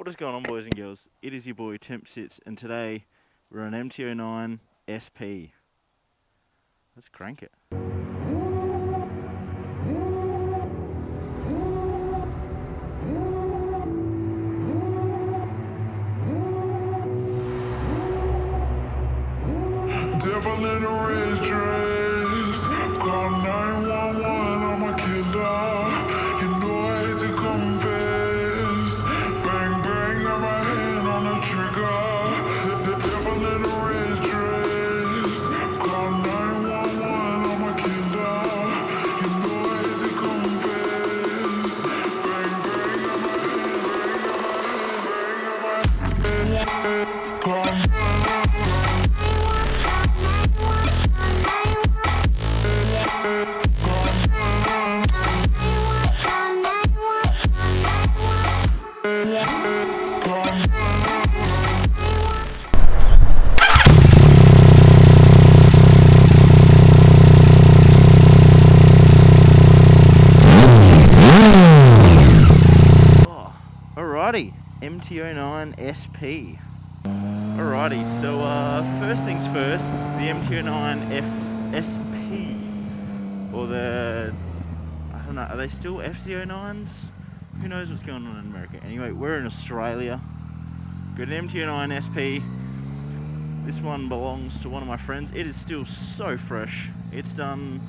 What is going on, boys and girls? It is your boy Temp Sits, and today we're on MT09SP. Let's crank it. Devil in a red dress, call 911, I'm a killer. You know I hate to confess. Bang bang, got my hand on the trigger. The devil in a red dress, call 911, I'm a killer. You know I hate to confess. Bang bang, got my hand, bang got my hand, call. Alrighty, MT09SP. Alrighty, so first things first, the MT09SP, or the, I don't know, are they still FC09s? Who knows what's going on in America? Anyway, we're in Australia. Got an MT09SP. This one belongs to one of my friends. It is still so fresh. It's done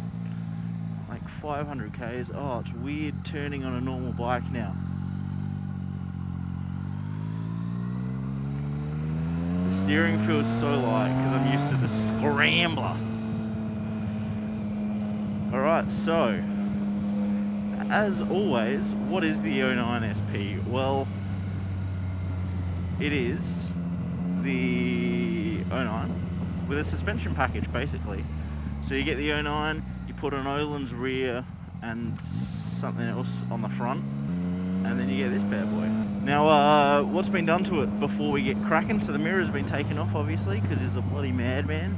like 500 Ks. Oh, it's weird turning on a normal bike now. The steering feels so light because I'm used to the scrambler. Alright, so as always, what is the 09SP? Well, it is the 09 with a suspension package basically. So you get the 09, you put an Öhlins rear and something else on the front, and then you get this bad boy. Now, what's been done to it before we get cracking? So the mirror's been taken off, obviously, because he's a bloody madman.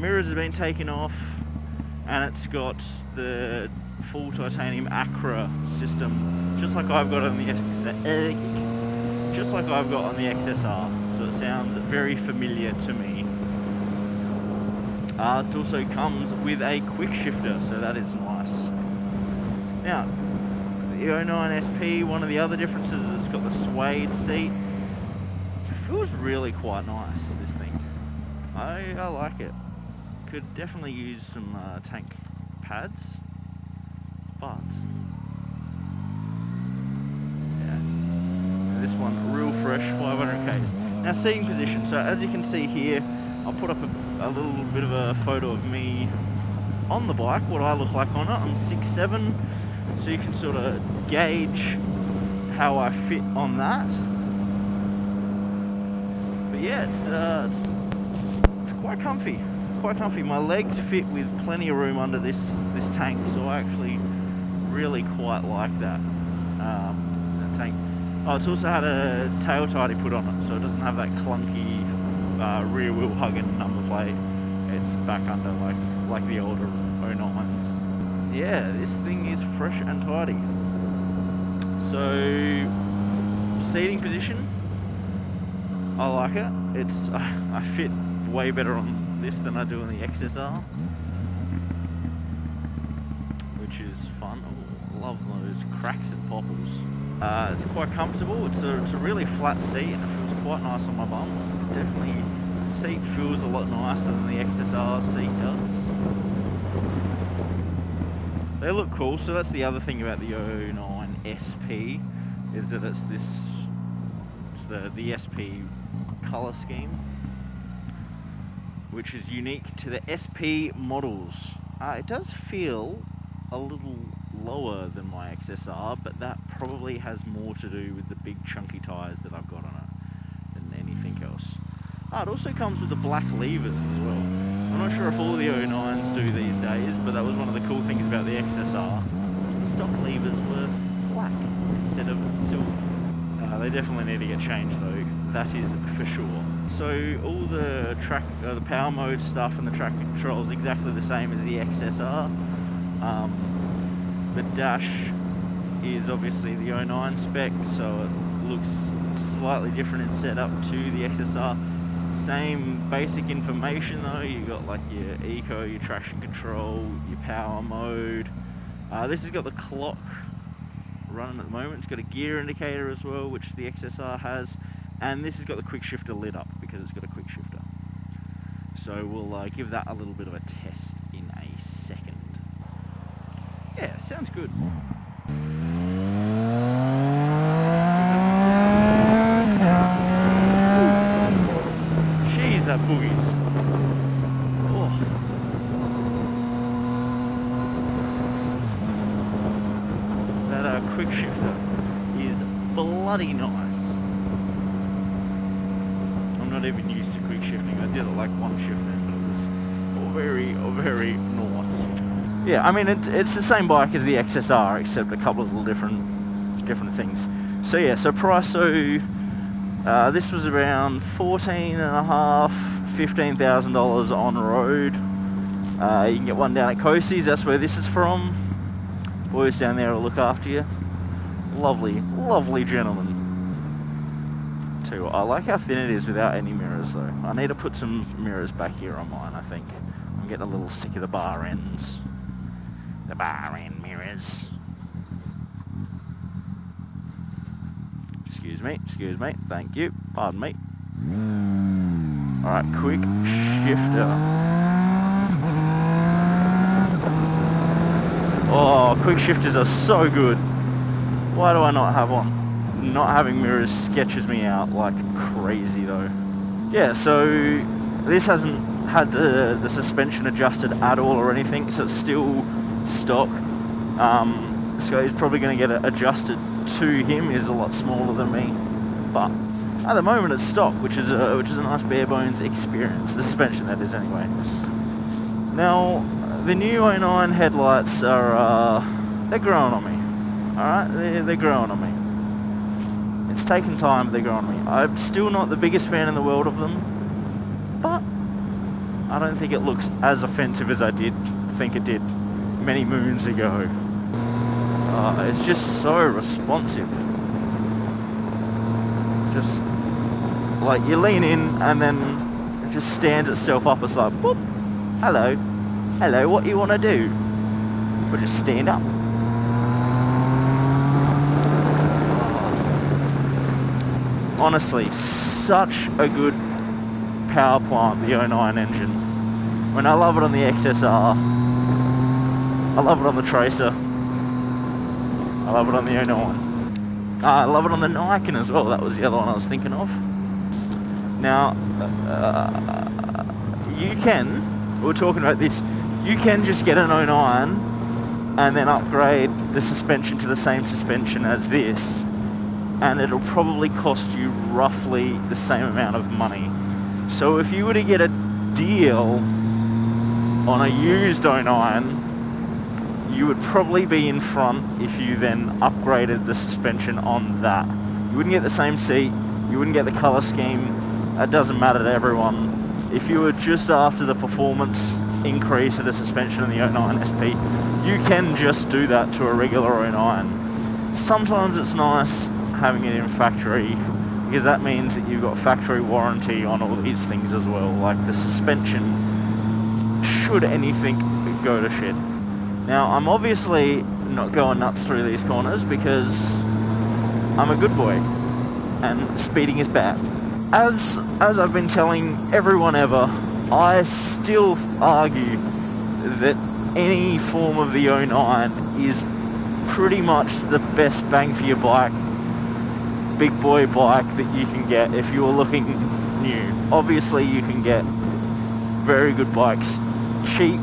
Mirrors have been taken off, and it's got the full titanium Acra system, just like I've got on the XSR. So it sounds very familiar to me. It also comes with a quick shifter, so that is nice. Now, the 09SP, one of the other differences is it's got the suede seat. It feels really quite nice, this thing. I like it. Could definitely use some tank pads, but yeah, this one real fresh, 500 Ks. Now, seating position. So as you can see here, I'll put up a little bit of a photo of me on the bike, what I look like on it. I'm 6'7", so you can sort of gauge how I fit on that. But yeah, it's quite comfy. Quite comfy. My legs fit with plenty of room under this tank, so I actually really quite like that, that tank. Oh, it's also had a tail tidy put on it, so it doesn't have that clunky rear wheel hugging number plate. It's back under like the older 09s. Yeah, this thing is fresh and tidy. So, seating position, I like it. It's I fit way better on this than I do on the XSR, which is fun. Oh, love those cracks and popples. It's quite comfortable. It's a really flat seat, and it feels quite nice on my bum. Definitely, the seat feels a lot nicer than the XSR seat does. They look cool. So that's the other thing about the 09SP, is that it's the SP color scheme, which is unique to the SP models. It does feel a little lower than my XSR, but that probably has more to do with the big chunky tyres that I've got on it than anything else. It also comes with the black levers as well. I'm not sure if all the 09s do these days, but that was one of the cool things about the XSR, was the stock levers were black instead of silver. They definitely need to get changed though, that is for sure. So all the the power mode stuff and the track control is exactly the same as the XSR. The dash is obviously the 09 spec, so it looks slightly different in setup to the XSR. Same basic information though. You got like your eco, your traction control, your power mode. This has got the clock running at the moment. It's got a gear indicator as well, which the XSR has, and this has got the quick shifter lit up because it's got a quick shifter. So we'll give that a little bit of a test in a second. Yeah, sounds good. Jeez, that boogies. Oh. That quick shifter is bloody nice. I'm not even used to quick shifting. I did it like one shift then, but it was very north. Yeah, I mean it's the same bike as the XSR, except a couple of little different things. So yeah, so price, so this was around $14,500, $15,000 on road. You can get one down at Coasties, that's where this is from. Boys down there will look after you. Lovely gentlemen. Too. I like how thin it is without any mirrors though. I need to put some mirrors back here on mine, I think. I'm getting a little sick of the bar ends. The bar end mirrors. Excuse me, thank you, pardon me. Alright, quick shifter. Oh, quick shifters are so good. Why do I not have one? Not having mirrors sketches me out like crazy though. Yeah, so this hasn't had the suspension adjusted at all or anything, so it's still stock. So he's probably going to get it adjusted to him. He's a lot smaller than me, but at the moment it's stock, which is a nice bare bones experience. The suspension, that is, anyway. Now the new 09 headlights are they're growing on me. All right, they're growing on me. It's taken time, but they're growing on me. I'm still not the biggest fan in the world of them, but I don't think it looks as offensive as I did think it did many moons ago. It's just so responsive. Just like you lean in and then it just stands itself up. It's like, boop, hello, what you want to do? But just stand up. Honestly, such a good power plant, the 09 engine. When I love it on the XSR, I love it on the Tracer, I love it on the 09. I love it on the Nikon as well. That was the other one I was thinking of. Now, you can, we were talking about this, you can just get an 09 and then upgrade the suspension to the same suspension as this, and it'll probably cost you roughly the same amount of money. So if you were to get a deal on a used 09, you would probably be in front if you then upgraded the suspension on that. You wouldn't get the same seat, you wouldn't get the colour scheme. It doesn't matter to everyone. If you were just after the performance increase of the suspension in the 09SP, you can just do that to a regular 09. Sometimes it's nice having it in factory, because that means that you've got factory warranty on all these things as well, like the suspension, should anything go to shit. Now, I'm obviously not going nuts through these corners because I'm a good boy and speeding is bad. As I've been telling everyone ever, I still argue that any form of the 09 is pretty much the best bang for your bike, big boy bike that you can get if you're looking new. Obviously you can get very good bikes cheap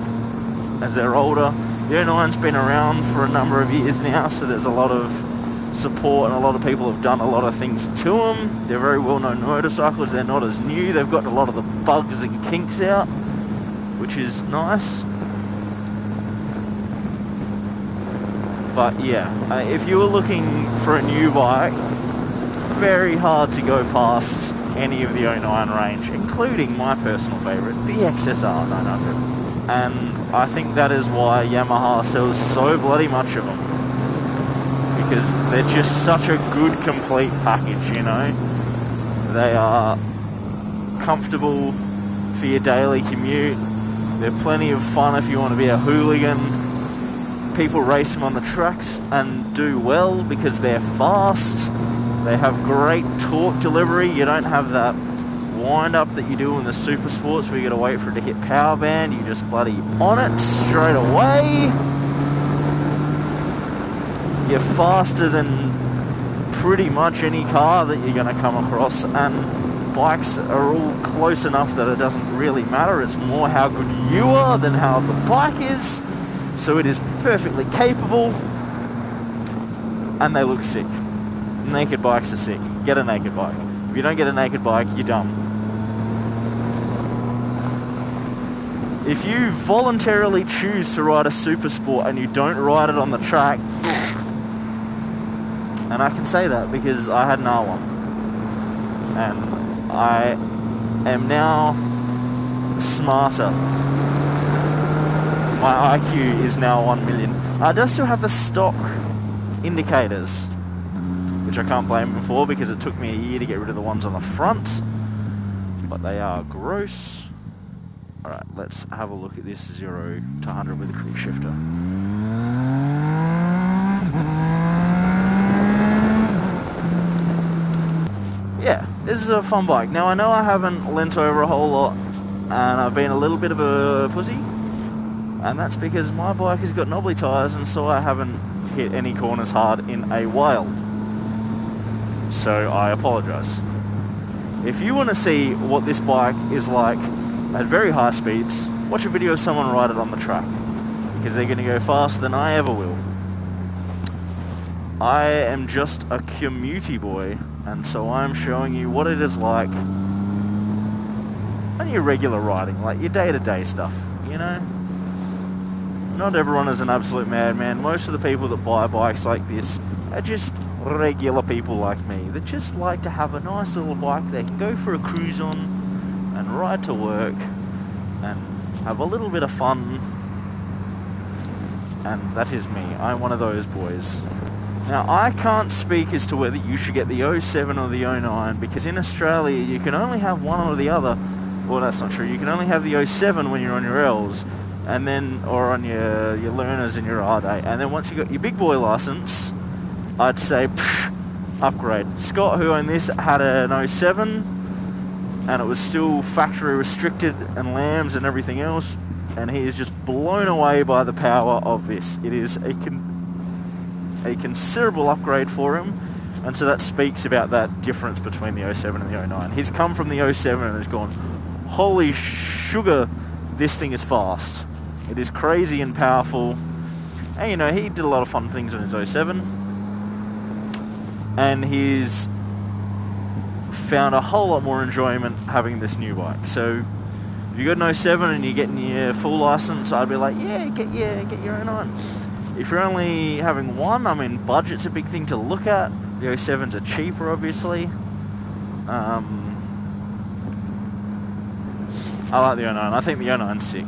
as they're older. The 09's been around for a number of years now, so there's a lot of support and a lot of people have done a lot of things to them. They're very well known motorcycles, they're not as new, they've got a lot of the bugs and kinks out, which is nice. But yeah, if you were looking for a new bike, it's very hard to go past any of the 09 range, including my personal favourite, the XSR 900. And I think that is why Yamaha sells so bloody much of them. because they're just such a good complete package, you know. They are comfortable for your daily commute. They're plenty of fun if you want to be a hooligan. People race them on the tracks and do well because they're fast. They have great torque delivery. You don't have that wind up that you do in the super sports where you gotta wait for it to hit power band. You just bloody on it straight away. You're faster than pretty much any car that you're gonna come across, and bikes are all close enough that it doesn't really matter. It's more how good you are than how the bike is. So it is perfectly capable, and they look sick. Naked bikes are sick. Get a naked bike. If you don't get a naked bike, you're dumb. If you voluntarily choose to ride a super sport and you don't ride it on the track, and I can say that because I had an R1, and I am now smarter. My IQ is now 1 million. I does still have the stock indicators, which I can't blame them for because it took me a year to get rid of the ones on the front, but they are gross. Alright, let's have a look at this 0 to 100 with a quick shifter. Yeah, this is a fun bike. Now I know I haven't leant over a whole lot and I've been a little bit of a pussy, and that's because my bike has got knobbly tyres and so I haven't hit any corners hard in a while. So I apologise. If you want to see what this bike is like at very high speeds, watch a video of someone ride it on the track, because they're going to go faster than I ever will. I am just a commutey boy, and so I'm showing you what it is like on your regular riding, like your day-to-day stuff, you know? Not everyone is an absolute madman. Most of the people that buy bikes like this are just regular people like me that just like to have a nice little bike they can go for a cruise on and ride to work and have a little bit of fun. And that is me. I'm one of those boys. Now, I can't speak as to whether you should get the 07 or the 09, because in Australia you can only have one or the other. Well, that's not true. You can only have the 07 when you're on your L's, and then, or on your learners in your R day. And then once you got your big boy license, I'd say, upgrade. Scott, who owned this, had an 07, and it was still factory restricted and lambs and everything else, and he is just blown away by the power of this. It is a considerable upgrade for him, and so that speaks about that difference between the 07 and the 09. He's come from the 07 and has gone, holy sugar, this thing is fast. It is crazy and powerful. And you know, he did a lot of fun things on his 07, and he's found a whole lot more enjoyment having this new bike. So if you got an 07 and you're getting your full license, I'd be like, yeah, get your 09. If you're only having one, I mean, budget's a big thing to look at. The 07s are cheaper, obviously. I like the 09. I think the 09's sick.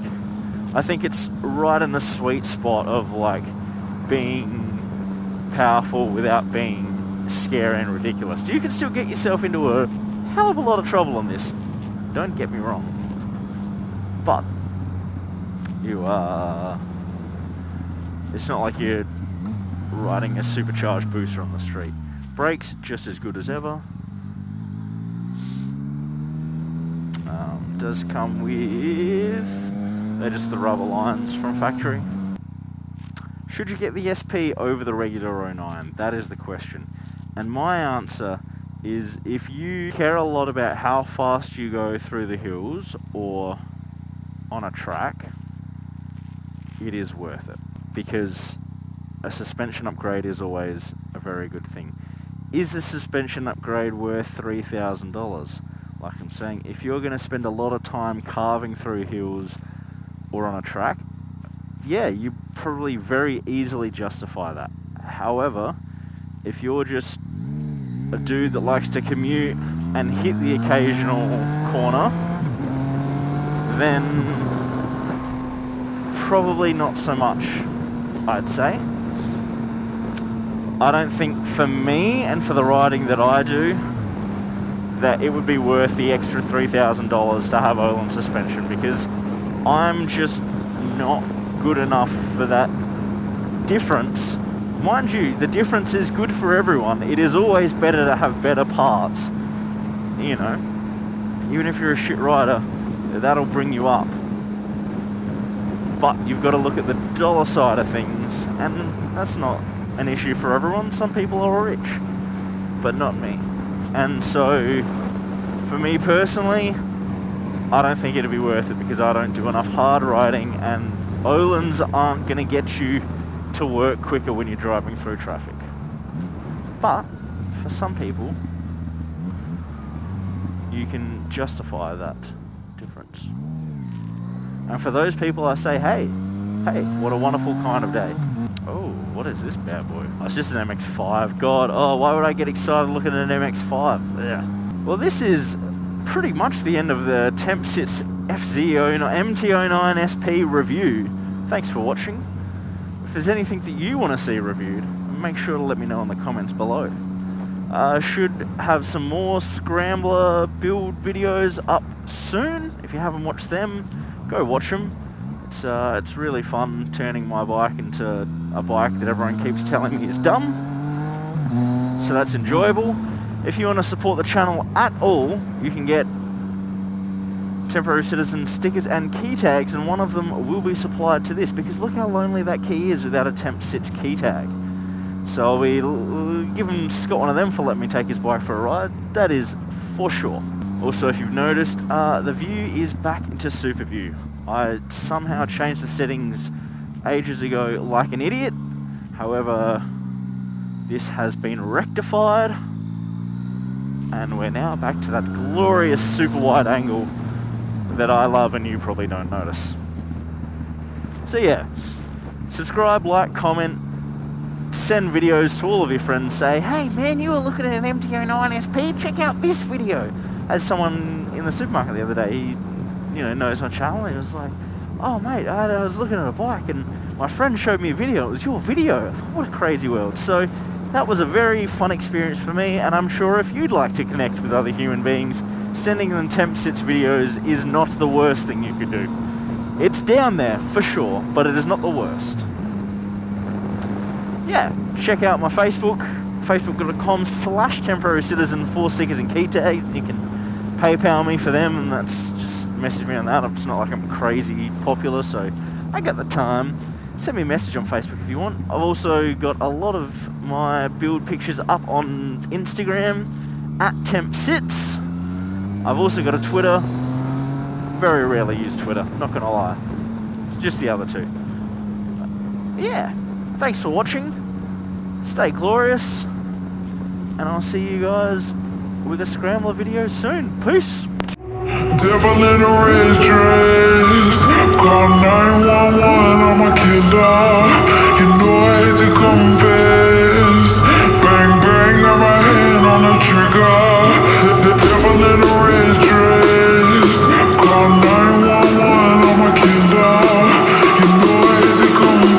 I think it's right in the sweet spot of, like, being powerful without being scary and ridiculous. You can still get yourself into a hell of a lot of trouble on this. Don't get me wrong. But you are... It's not like you're riding a supercharged booster on the street. Brakes, just as good as ever. Does come with... They're just the rubber lines from factory. Should you get the SP over the regular 09? That is the question. And my answer is, if you care a lot about how fast you go through the hills or on a track, it is worth it. Because a suspension upgrade is always a very good thing. Is the suspension upgrade worth $3,000? Like I'm saying, if you're going to spend a lot of time carving through hills or on a track, yeah, you probably very easily justify that. However, if you're just a dude that likes to commute and hit the occasional corner, then probably not so much, I'd say. I don't think for me and for the riding that I do, that it would be worth the extra $3,000 to have Öhlins suspension, because I'm just not good enough for that difference. Mind you, the difference is good for everyone. It is always better to have better parts. You know, even if you're a shit rider, that'll bring you up. But you've got to look at the dollar side of things, and that's not an issue for everyone. Some people are rich, but not me. And so, for me personally, I don't think it'd be worth it, because I don't do enough hard riding, and Öhlins aren't going to get you to work quicker when you're driving through traffic. But for some people, you can justify that difference. And for those people, I say, hey, what a wonderful kind of day. Oh, what is this bad boy? Oh, it's just an MX-5. God, oh, why would I get excited looking at an MX-5? Yeah. Well, this is pretty much the end of the Tempsits MT09SP review. Thanks for watching. If there's anything that you want to see reviewed, make sure to let me know in the comments below. Should have some more Scrambler build videos up soon. If you haven't watched them, go watch them. It's really fun turning my bike into a bike that everyone keeps telling me is dumb. So that's enjoyable. If you want to support the channel at all, you can get temporary citizen stickers and key tags, and one of them will be supplied to this, because look how lonely that key is without a Tempsits key tag. So I'll be giving Scott one of them for letting me take his bike for a ride. That is for sure. Also, if you've noticed, the view is back into super view. I somehow changed the settings ages ago like an idiot. However, this has been rectified, and we're now back to that glorious super wide angle that I love and you probably don't notice. So yeah, subscribe, like, comment, send videos to all of your friends. Say, hey man, you were looking at an MT09SP, check out this video. As someone in the supermarket the other day, he, you know, knows my channel, and he was like, oh mate, I was looking at a bike and my friend showed me a video, it was your video. I thought, what a crazy world. So that was a very fun experience for me, and I'm sure if you'd like to connect with other human beings, sending them Tempsits videos is not the worst thing you could do. It's down there for sure, but it is not the worst. Yeah, check out my Facebook, facebook.com/temporary citizen for stickers and key tags. You can PayPal me for them, and that's just message me on that. It's not like I'm crazy popular, so I got the time. Send me a message on Facebook if you want. I've also got a lot of my build pictures up on Instagram @Tempsits. I've also got a Twitter. Very rarely use Twitter, not gonna lie. It's just the other two. Yeah, thanks for watching. Stay glorious, and I'll see you guys with a Scrambler video soon. Peace. Devil in a red dress, call 911, I'm a killer. You know I hate to confess.